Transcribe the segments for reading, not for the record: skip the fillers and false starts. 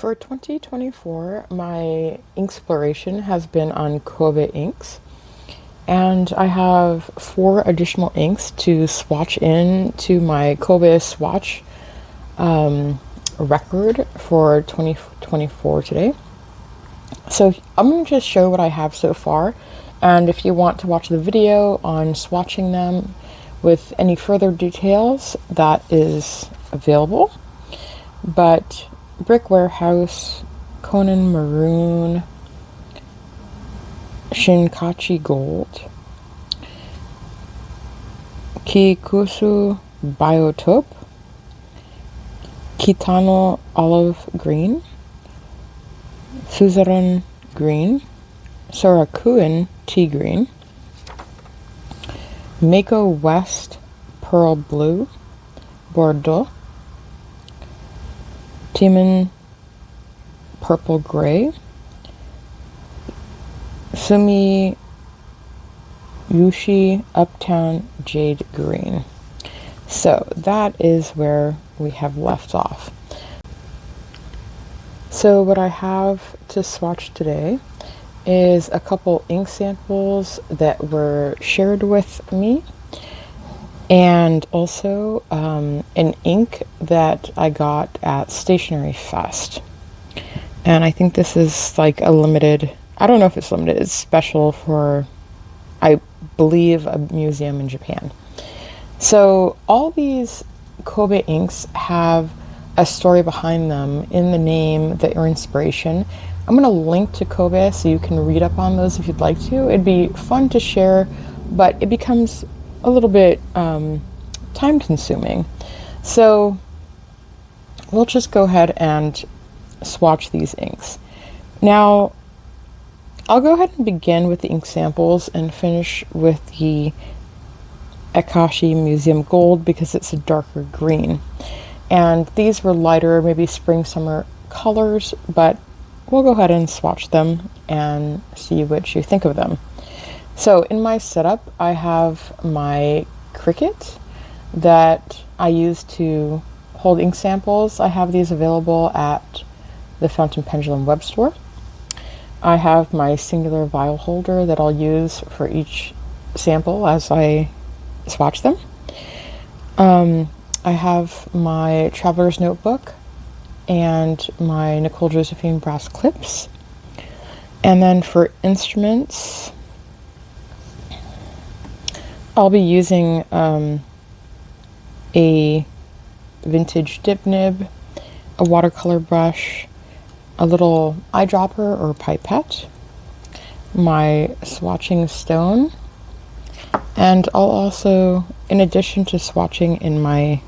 For 2024, my Inksploration has been on Kobe inks, and I have 4 additional inks to swatch in to my Kobe swatch record for 2024 today. So I'm going to just show what I have so far, and if you want to watch the video on swatching them with any further details, that is available. But Brick Warehouse, Conan Maroon, Shinkachi Gold, Kikusu Biotope, Kitano Olive Green, Suzerain Green, Sorakuin Tea Green, Mako West Pearl Blue, Bordeaux, Timan Purple Gray, Sumi Yushi Uptown Jade Green. So that is where we have left off. So what I have to swatch today is a couple ink samples that were shared with me, and also an ink that I got at Stationery Fest. And I think this is like a limited, I don't know if it's limited, it's special for, I believe, a museum in Japan. So all these Kobe inks have a story behind them in the name, the inspiration. I'm going to link to Kobe so you can read up on those if you'd like to. It'd be fun to share, but it becomes a little bit time consuming. So we'll just go ahead and swatch these inks. Now, I'll go ahead and begin with the ink samples and finish with the Akashi Museum Gold because it's a darker green. And these were lighter, maybe spring, summer colors, but we'll go ahead and swatch them and see what you think of them. So in my setup, I have my Cricut that I use to hold ink samples. I have these available at the Fountain Pendulum Webstore. I have my singular vial holder that I'll use for each sample as I swatch them. I have my traveler's notebook and my Nicole Josephine brass clips. And then for instruments, I'll be using a vintage dip nib, a watercolor brush, a little eyedropper or pipette, my swatching stone, and I'll also, in addition to swatching in my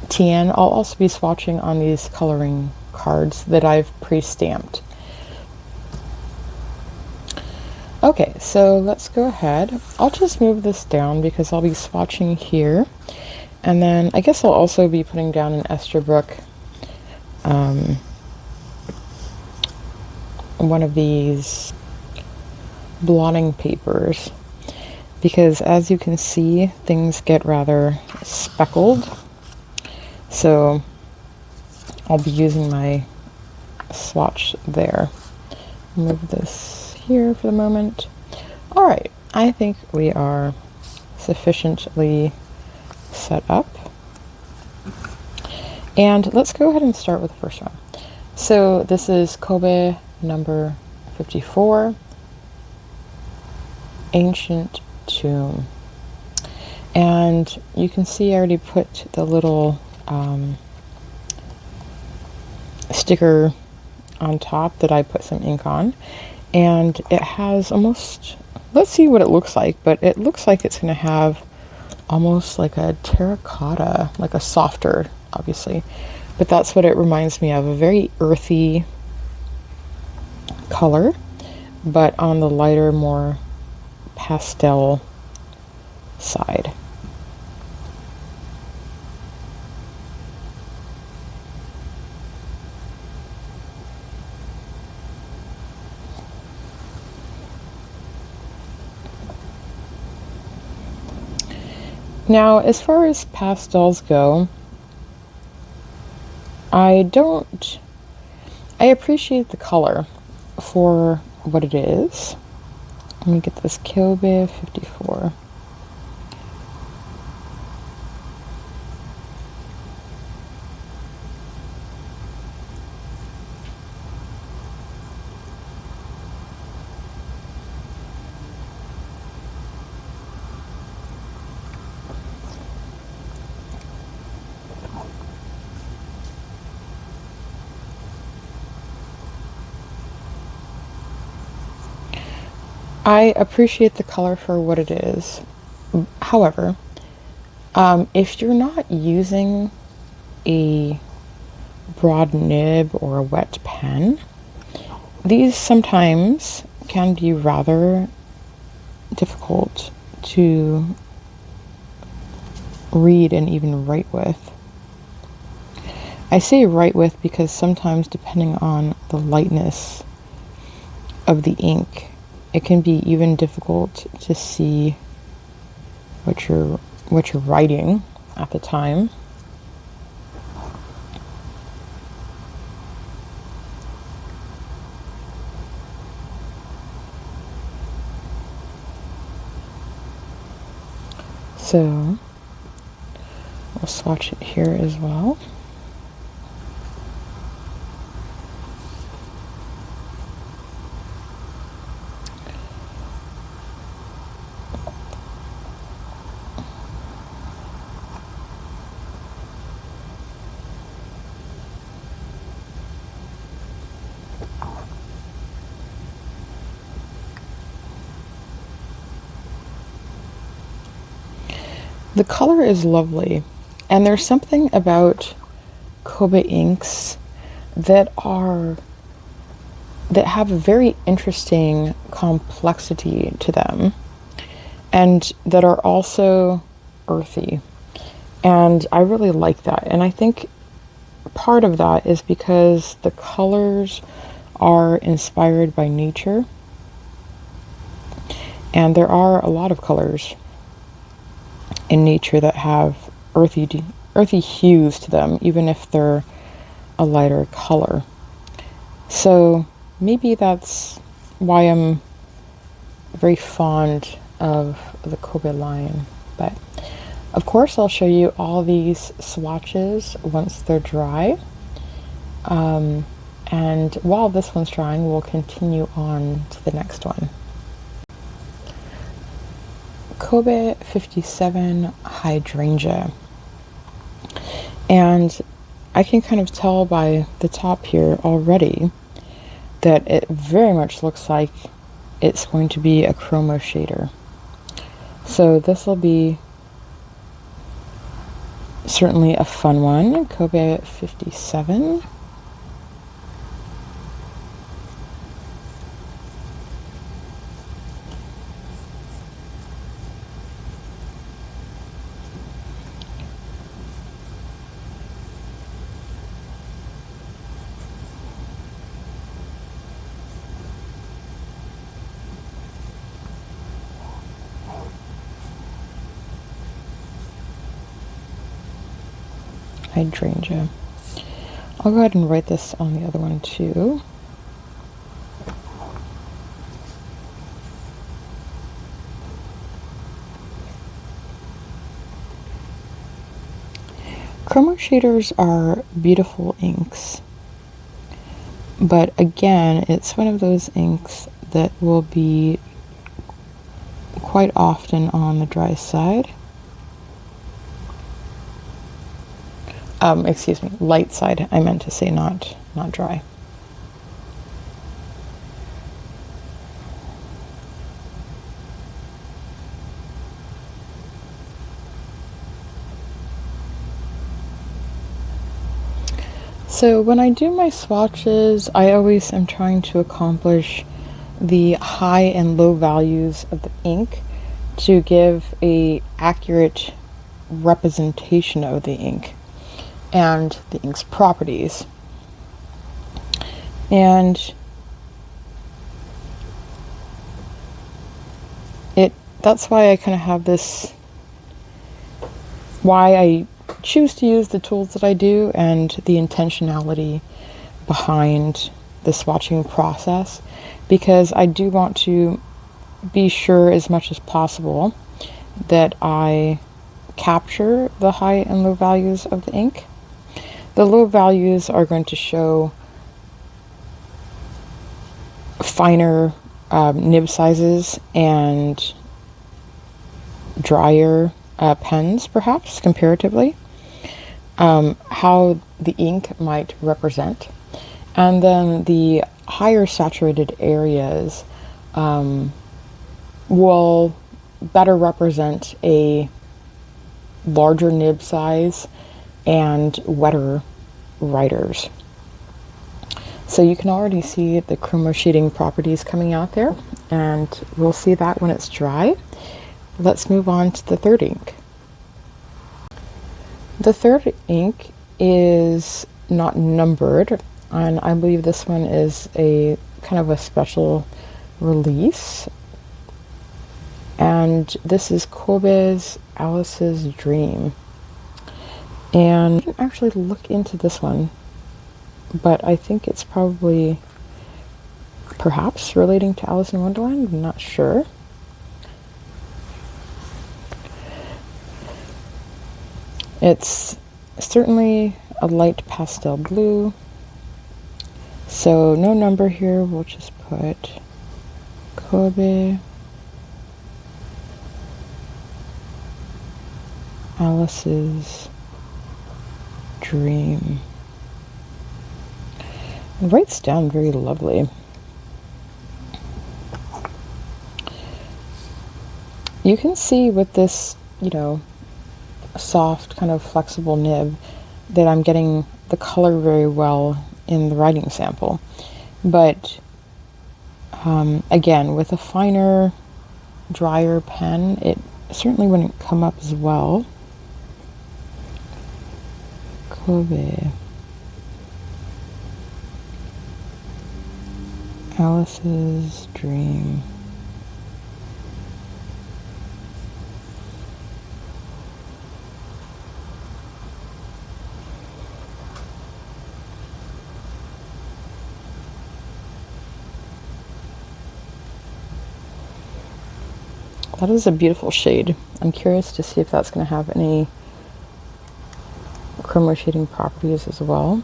TN, I'll also be swatching on these coloring cards that I've pre-stamped. Okay, so let's go ahead. I'll just move this down because I'll be swatching here. And then I guess I'll also be putting down an Esterbrook, one of these blotting papers, because as you can see, things get rather speckled. So I'll be using my swatch there. Move this here for the moment. All right, I think we are sufficiently set up. And let's go ahead and start with the first one. So this is Kobe number 54, Ancient Tomb. And you can see I already put the little sticker on top that I put some ink on, and it has almost, let's see what it looks like, but it looks like it's going to have almost like a terracotta, like a softer, obviously, but that's what it reminds me of, a very earthy color, but on the lighter, more pastel side. Now, as far as pastels go, I appreciate the color for what it is. Let me get this Kobe 54. I appreciate the color for what it is. However, if you're not using a broad nib or a wet pen, these sometimes can be rather difficult to read and even write with. I say write with because sometimes, depending on the lightness of the ink, it can be even difficult to see what you're writing at the time. So we'll swatch it here as well. The color is lovely, and there's something about Kobe inks that have a very interesting complexity to them, and that are also earthy. And I really like that. And I think part of that is because the colors are inspired by nature, and there are a lot of colors in nature that have earthy hues to them, even if they're a lighter color. So maybe that's why I'm very fond of the Kobe line. But of course I'll show you all these swatches once they're dry. And while this one's drying, we'll continue on to the next one. Kobe 57 Hydrangea. And I can kind of tell by the top here already that it very much looks like it's going to be a chroma shader. So this will be certainly a fun one. Kobe 57. Hydrangea. I'll go ahead and write this on the other one too. Chroma shaders are beautiful inks, but again, it's one of those inks that will be quite often on the dry side. Excuse me, light side. I meant to say not dry. So when I do my swatches, I always am trying to accomplish the high and low values of the ink to give a accurate representation of the ink and the ink's properties. And that's why I kind of have this, why I choose to use the tools that I do and the intentionality behind the swatching process, because I do want to be sure as much as possible that I capture the high and low values of the ink. The low values are going to show finer nib sizes and drier pens, perhaps, comparatively. How the ink might represent. And then the higher saturated areas will better represent a larger nib size and wetter writers. So you can already see the chroma sheeting properties coming out there, and we'll see that when it's dry. Let's move on to the third ink. The third ink is not numbered, and I believe this one is a kind of a special release. And this is Kobe's Alice's Dream. And I didn't actually look into this one, but I think it's probably perhaps relating to Alice in Wonderland. I'm not sure. It's certainly a light pastel blue. So no number here, we'll just put Kobe Alice's Dream. It writes down very lovely. You can see with this, you know, soft kind of flexible nib that I'm getting the color very well in the writing sample. But again, with a finer, drier pen, it certainly wouldn't come up as well. Kobe. Alice's Dream. That is a beautiful shade. I'm curious to see if that's going to have any chroma shading properties as well.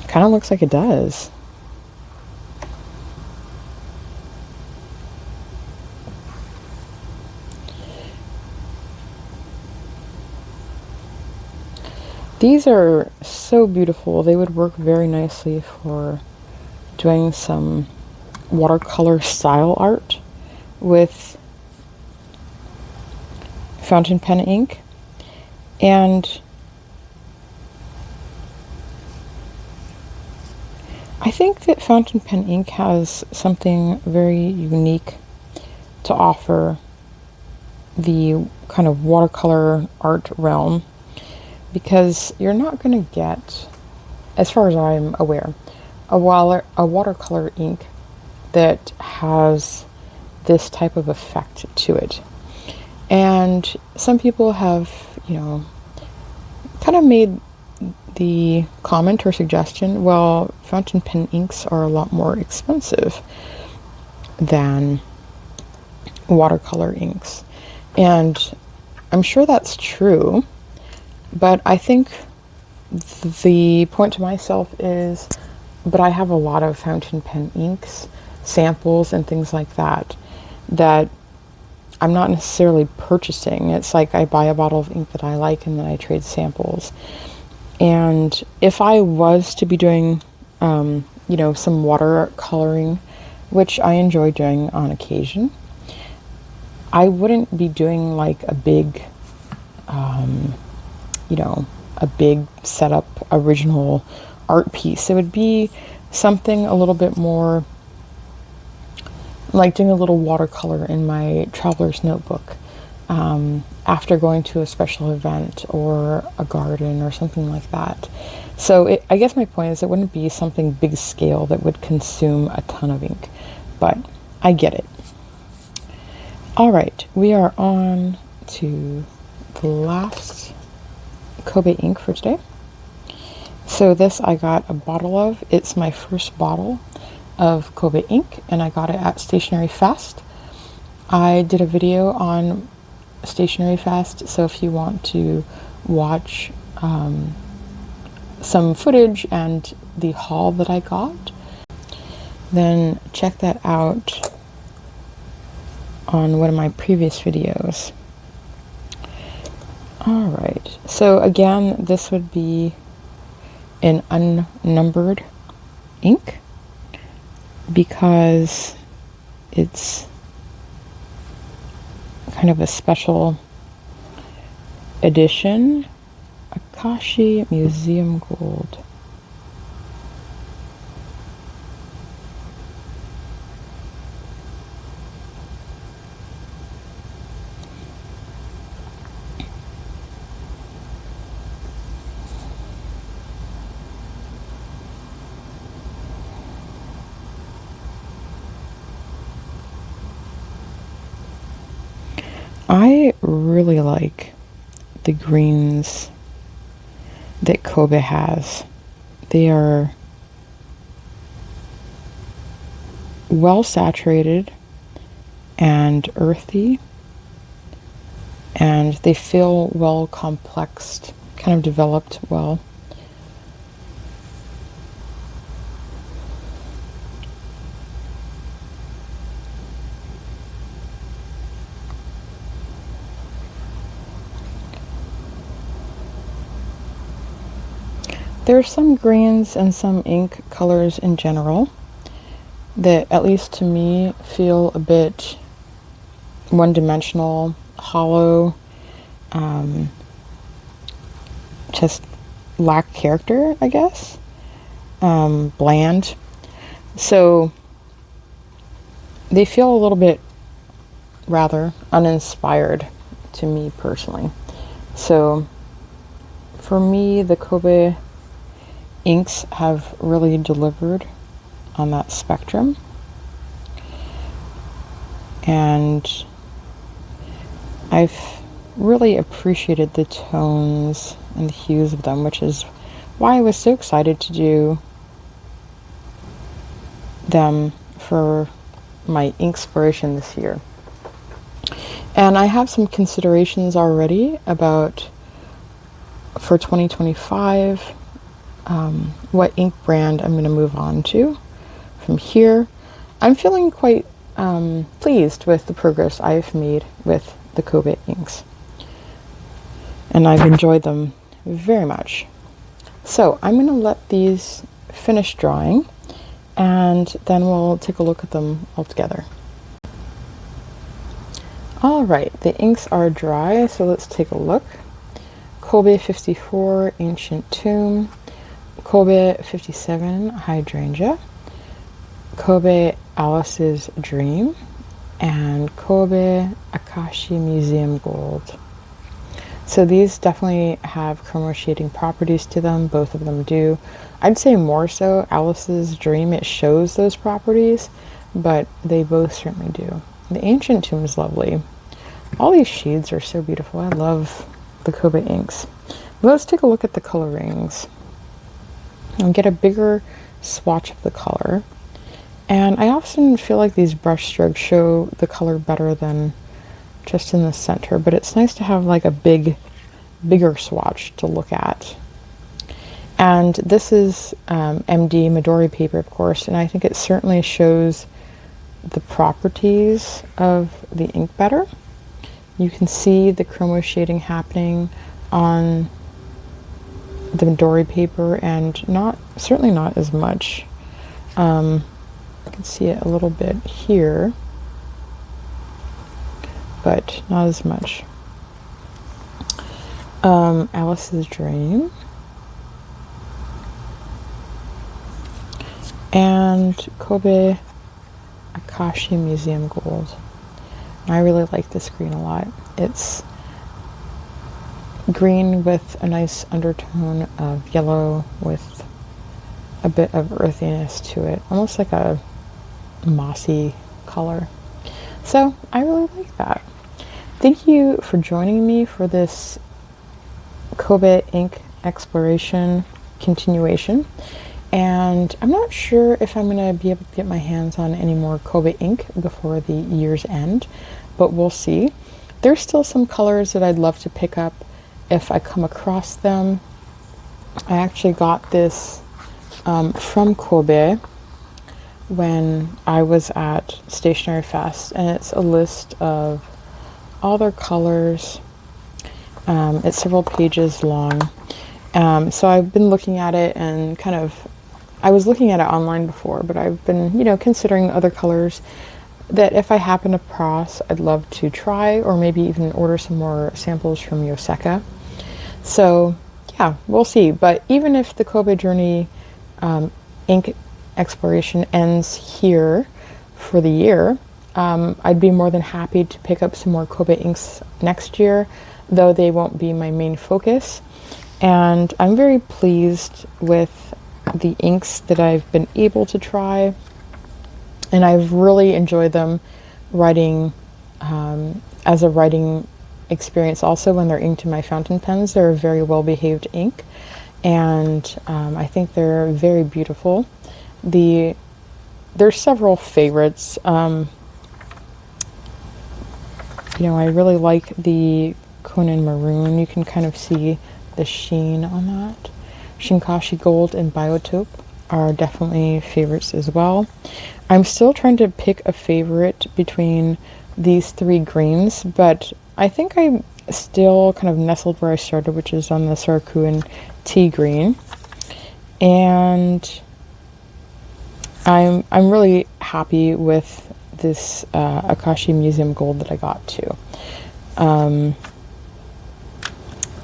Kind of looks like it does. These are so beautiful. They would work very nicely for doing some watercolor style art with fountain pen ink. And I think that fountain pen ink has something very unique to offer the kind of watercolor art realm, because you're not going to get, as far as I'm aware, a watercolor ink that has this type of effect to it. And some people have, you know, kind of made the comment or suggestion, well, fountain pen inks are a lot more expensive than watercolor inks. And I'm sure that's true, but I think the point to myself is, but I have a lot of fountain pen inks, samples and things like that, that I'm not necessarily purchasing. It's like I buy a bottle of ink that I like and then I trade samples. And if I was to be doing, you know, some watercoloring, which I enjoy doing on occasion, I wouldn't be doing like a big, you know, a big setup original art piece. It would be something a little bit more like doing a little watercolor in my traveler's notebook, after going to a special event or a garden or something like that. So I guess my point is it wouldn't be something big scale that would consume a ton of ink, but I get it. All right, we are on to the last Kobe ink for today. So this I got a bottle of. It's my first bottle of Kobe ink, and I got it at Stationery Fest. I did a video on Stationery Fest, so if you want to watch some footage and the haul that I got, then check that out on one of my previous videos. Alright, so again, this would be an unnumbered ink because it's kind of a special edition. Akashi Museum Gold. I really like the greens that Kobe has. They are well saturated and earthy, and they feel well complexed, kind of developed well. There are some greens and some ink colors in general that, at least to me, feel a bit one-dimensional, hollow, just lack character, I guess, bland. So they feel a little bit rather uninspired to me personally. So for me, the Kobe inks have really delivered on that spectrum, and I've really appreciated the tones and the hues of them, which is why I was so excited to do them for my Inksploration this year. And I have some considerations already about, for 2025, what ink brand I'm going to move on to from here. I'm feeling quite pleased with the progress I've made with the Kobe inks, and I've enjoyed them very much. So I'm going to let these finish drying, and then we'll take a look at them all together. Alright, the inks are dry, so let's take a look. Kobe 54, Ancient Tomb. Kobe 57, Hydrangea. Kobe Alice's Dream. And Kobe Akashi Museum Gold. So these definitely have chroma shading properties to them. Both of them do. I'd say more so Alice's Dream, it shows those properties, but they both certainly do. The Ancient Tomb is lovely. All these shades are so beautiful. I love the Kobe inks. Let's take a look at the colorings and get a bigger swatch of the color. And I often feel like these brush strokes show the color better than just in the center, but it's nice to have like a bigger swatch to look at. And this is MD Midori paper, of course, and I think it certainly shows the properties of the ink better. You can see the chroma shading happening on the Midori paper, and certainly not as much. You can see it a little bit here, but not as much. Alice's Dream. And Kobe Akashi Museum Gold. I really like this green a lot. It's green with a nice undertone of yellow with a bit of earthiness to it, almost like a mossy color. So I really like that. Thank you for joining me for this Kobe ink exploration continuation. And I'm not sure if I'm going to be able to get my hands on any more Kobe ink before the year's end, but we'll see. There's still some colors that I'd love to pick up if I come across them. I actually got this from Kobe when I was at Stationery Fest, and it's a list of all their colors. It's several pages long. So I've been looking at it and I was looking at it online before, but I've been, considering other colors that if I happen across, I'd love to try, or maybe even order some more samples from Yoseka. So yeah, we'll see. But even if the Kobe Journey ink exploration ends here for the year, I'd be more than happy to pick up some more Kobe inks next year, though they won't be my main focus. And I'm very pleased with the inks that I've been able to try, and I've really enjoyed them writing as a writing experience. Also, when they're inked in my fountain pens, they're a very well behaved ink, and I think they're very beautiful. There's several favorites. I really like the Conan Maroon. You can kind of see the sheen on that. Shinkashi Gold and Biotope are definitely favorites as well. I'm still trying to pick a favorite between these three greens, but I think I'm still kind of nestled where I started, which is on the Sarakuan tea green. And I'm really happy with this Akashi Museum Gold that I got too.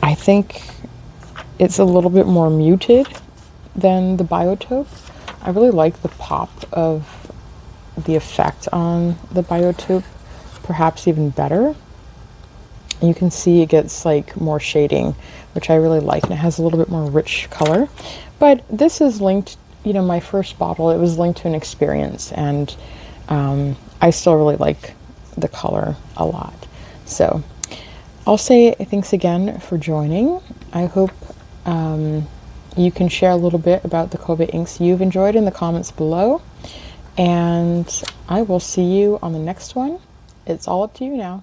I think it's a little bit more muted than the Biotope. I really like the pop of the effect on the Biotope, perhaps even better. You can see it gets like more shading, which I really like, and it has a little bit more rich color. But this is linked, my first bottle, it was linked to an experience, and I still really like the color a lot. So I'll say thanks again for joining. I hope you can share a little bit about the Kobe inks you've enjoyed in the comments below, and I will see you on the next one. It's all up to you now.